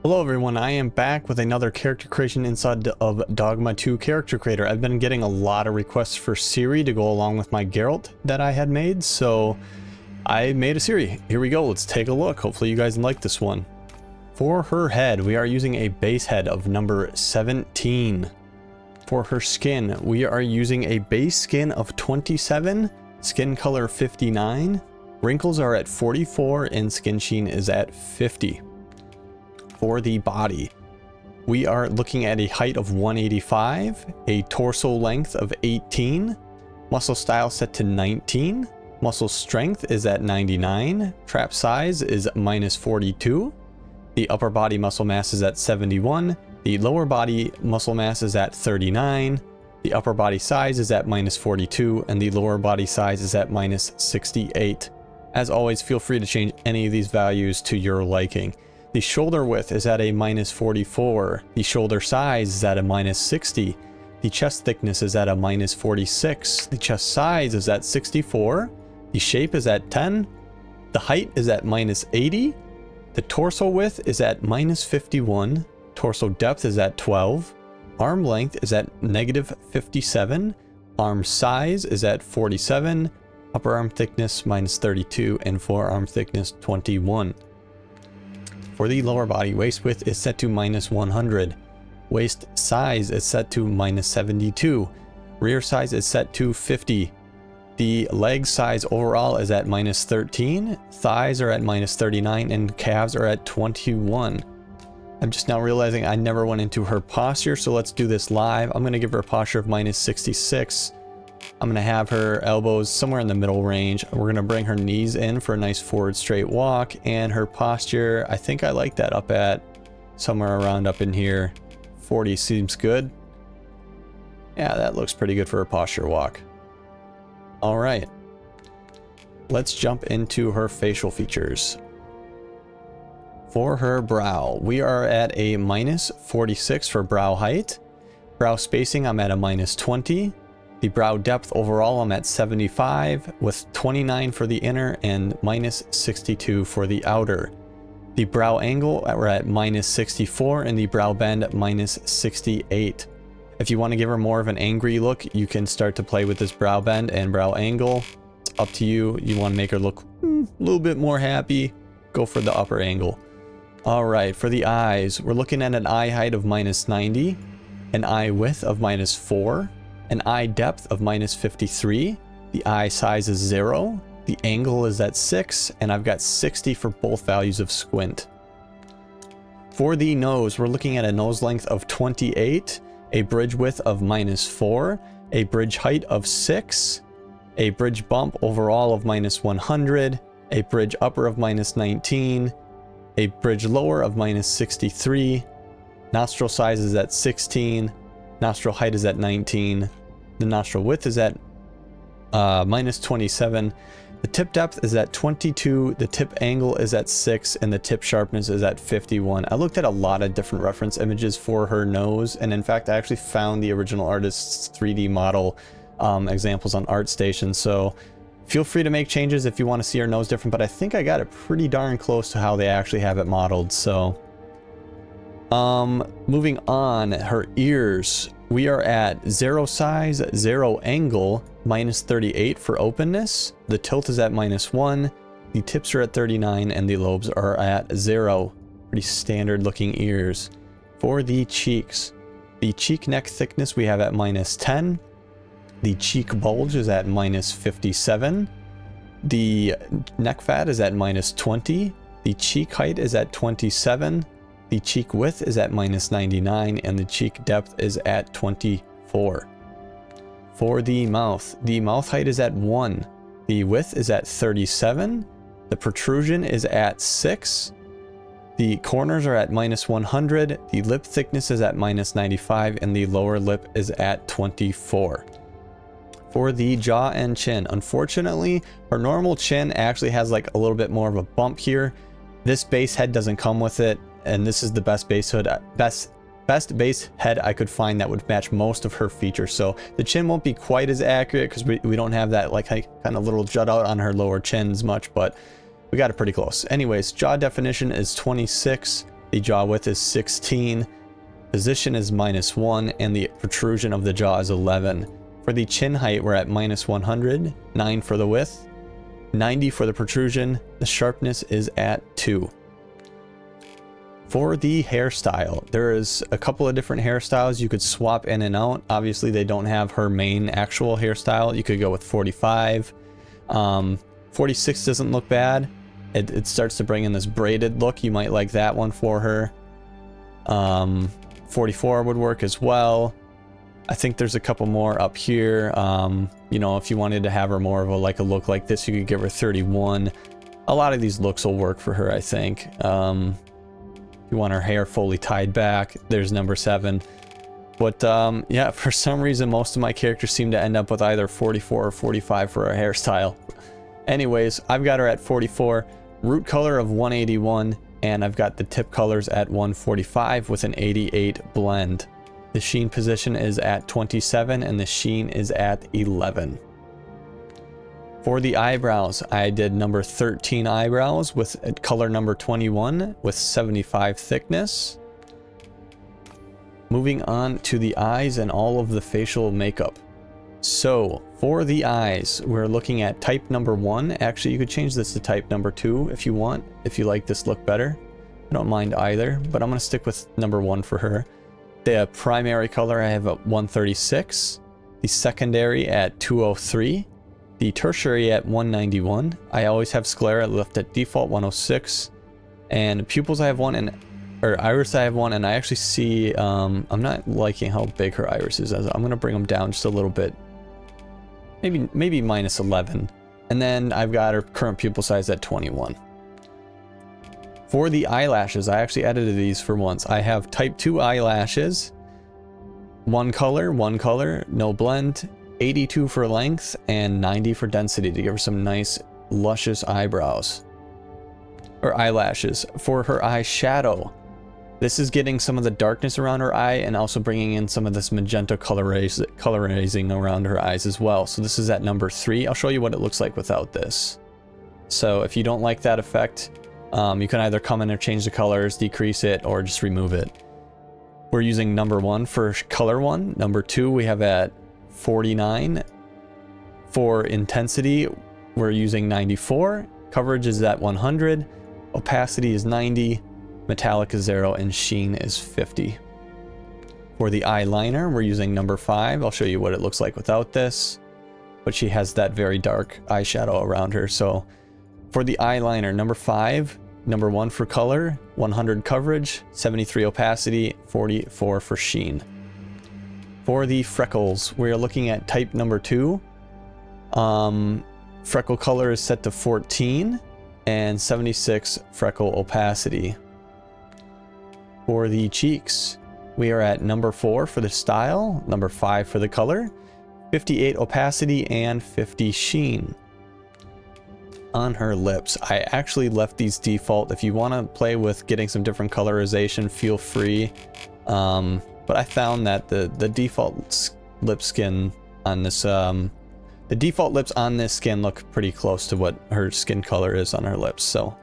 Hello everyone, I am back with another character creation inside of Dogma 2 Character Creator. I've been getting a lot of requests for Ciri to go along with my Geralt that I had made, so I made a Ciri. Here we go, let's take a look. Hopefully you guys like this one. For her head, we are using a base head of number 17. For her skin, we are using a base skin of 27, skin color 59, wrinkles are at 44, and skin sheen is at 50. For the body, we are looking at a height of 185, a torso length of 18, muscle style set to 19, muscle strength is at 99, trap size is -42, the upper body muscle mass is at 71, the lower body muscle mass is at 39, the upper body size is at -42, and the lower body size is at -68. As always, feel free to change any of these values to your liking. The shoulder width is at a -44, the shoulder size is at a -60, the chest thickness is at a -46, the chest size is at 64, the shape is at 10, the height is at -80, the torso width is at -51, torso depth is at 12, arm length is at -57, arm size is at 47, upper arm thickness -32, and forearm thickness 21. For the lower body, waist width is set to -100, waist size is set to -72, rear size is set to 50, the leg size overall is at -13, thighs are at -39, and calves are at 21. I'm just now realizing I never went into her posture, so let's do this live. I'm going to give her a posture of -66. I'm going to have her elbows somewhere in the middle range. We're going to bring her knees in for a nice forward straight walk, and her posture, I think I like that up at somewhere around up in here. 40 seems good. Yeah, that looks pretty good for a posture walk. All right. Let's jump into her facial features. For her brow, we are at a -46 for brow height. Brow spacing, I'm at a -20. The brow depth overall, I'm at 75, with 29 for the inner and -62 for the outer. The brow angle, we're at -64, and the brow bend -68. If you want to give her more of an angry look, you can start to play with this brow bend and brow angle. It's up to you. You want to make her look a little bit more happy, go for the upper angle. All right, for the eyes, we're looking at an eye height of -90, an eye width of -4, an eye depth of -53, the eye size is 0, the angle is at 6, and I've got 60 for both values of squint. For the nose, we're looking at a nose length of 28, a bridge width of -4, a bridge height of 6, a bridge bump overall of -100, a bridge upper of -19, a bridge lower of -63, nostril size is at 16, nostril height is at 19, the nostril width is at -27, the tip depth is at 22, the tip angle is at 6, and the tip sharpness is at 51. I looked at a lot of different reference images for her nose, and in fact I actually found the original artist's 3D model examples on ArtStation, so feel free to make changes if you want to see her nose different, but I think I got it pretty darn close to how they actually have it modeled. So moving on, her ears, we are at 0 size, 0 angle, -38 for openness, the tilt is at -1, the tips are at 39, and the lobes are at 0. Pretty standard looking ears. For the cheeks, the cheek neck thickness we have at -10, the cheek bulge is at -57, the neck fat is at -20, the cheek height is at 27, the cheek width is at -99, and the cheek depth is at 24. For the mouth height is at 1, the width is at 37, the protrusion is at 6, the corners are at -100, the lip thickness is at -95, and the lower lip is at 24. For the jaw and chin, unfortunately, her normal chin actually has like a little bit more of a bump here. This base head doesn't come with it, and this is the best base head I could find that would match most of her features. So the chin won't be quite as accurate because we don't have that like kind of little jut out on her lower chin as much, but we got it pretty close. Anyways, jaw definition is 26, The jaw width is 16. Position is -1, and the protrusion of the jaw is 11. For the chin height, we're at -100, 9 for the width, 90 for the protrusion. The sharpness is at 2. For the hairstyle, there is a couple of different hairstyles you could swap in and out. Obviously, they don't have her main actual hairstyle. You could go with 45. 46 doesn't look bad. It starts to bring in this braided look. You might like that one for her. 44 would work as well. I think there's a couple more up here. You know, if you wanted to have her more of a look like this, you could give her 31. A lot of these looks will work for her, I think. If you want her hair fully tied back, there's number 7. But yeah, for some reason, most of my characters seem to end up with either 44 or 45 for her hairstyle. Anyways, I've got her at 44, root color of 181, and I've got the tip colors at 145 with an 88 blend. The sheen position is at 27 and the sheen is at 11. For the eyebrows, I did number 13 eyebrows with color number 21 with 75 thickness. Moving on to the eyes and all of the facial makeup. So for the eyes, we're looking at type number 1. Actually, you could change this to type number 2 if you want, if you like this look better. I don't mind either, but I'm going to stick with number 1 for her. The primary color I have at 136, the secondary at 203, the tertiary at 191. I always have sclera left at default 106, and pupils I have 1, or iris I have 1, and I actually see, I'm not liking how big her iris is. I'm going to bring them down just a little bit, maybe -11, and then I've got her current pupil size at 21. For the eyelashes, I actually edited these for once. I have type 2 eyelashes, one color, no blend, 82 for length, and 90 for density to give her some nice, luscious eyebrows. Or eyelashes. For her eye shadow, this is getting some of the darkness around her eye and also bringing in some of this magenta colorizing around her eyes as well. So this is at number 3. I'll show you what it looks like without this. So if you don't like that effect, you can either come in and change the colors, decrease it, or just remove it. We're using number 1 for color 1. Number 2 we have at 49. For intensity, we're using 94. Coverage is at 100. Opacity is 90. Metallic is 0, and sheen is 50. For the eyeliner, we're using number 5. I'll show you what it looks like without this. But she has that very dark eyeshadow around her. So for the eyeliner, number 5, number 1 for color, 100 coverage, 73 opacity, 44 for sheen. For the freckles, we're looking at type number 2. Freckle color is set to 14 and 76 freckle opacity. For the cheeks, we are at number 4 for the style, number 5 for the color, 58 opacity, and 50 sheen. On her lips, I actually left these default. If you want to play with getting some different colorization, feel free. But I found that the default lip skin on this, the default lips on this skin look pretty close to what her skin color is on her lips. So,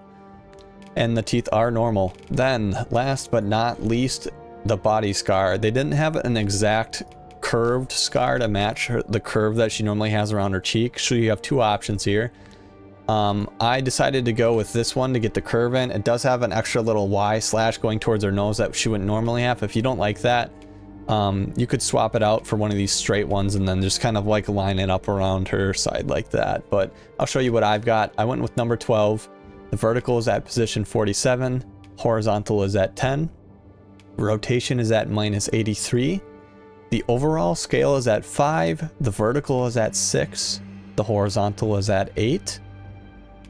and the teeth are normal. Then, last but not least, the body scar. They didn't have an exact curved scar to match the curve that she normally has around her cheek. So you have 2 options here. I decided to go with this one to get the curve in. It does have an extra little Y slash going towards her nose that she wouldn't normally have. If you don't like that, you could swap it out for one of these straight ones and then just kind of like line it up around her side like that. But I'll show you what I've got. I went with number 12. The vertical is at position 47. Horizontal is at 10. Rotation is at -83. The overall scale is at 5. The vertical is at 6. The horizontal is at 8.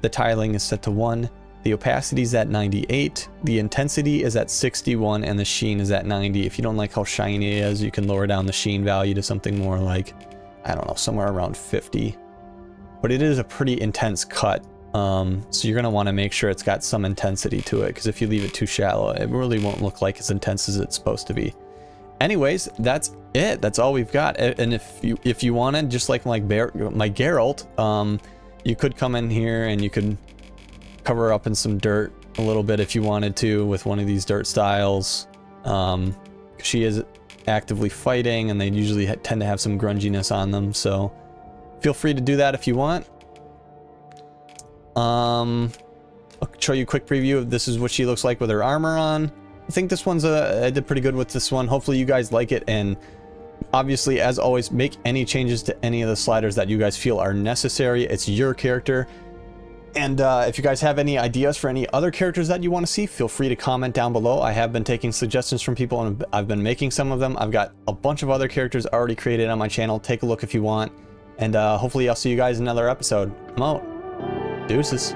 The tiling is set to 1. The opacity is at 98. The intensity is at 61, and the sheen is at 90. If you don't like how shiny it is, you can lower down the sheen value to something more like, I don't know, somewhere around 50. But it is a pretty intense cut, so you're going to want to make sure it's got some intensity to it, because if you leave it too shallow, it really won't look like as intense as it's supposed to be. Anyways, that's it. That's all we've got. And if you wanted, just like my Geralt, you could come in here and you could cover her up in some dirt a little bit if you wanted to with one of these dirt styles. She is actively fighting, and they usually tend to have some grunginess on them, so feel free to do that if you want. I'll show you a quick preview of this is what she looks like with her armor on. I think this one's I did pretty good with this one. Hopefully you guys like it, and obviously, as always, make any changes to any of the sliders that you guys feel are necessary. It's your character. And if you guys have any ideas for any other characters that you want to see, feel free to comment down below. I have been taking suggestions from people, and I've been making some of them. I've got a bunch of other characters already created on my channel. Take a look if you want. And hopefully I'll see you guys in another episode. I'm out. Deuces.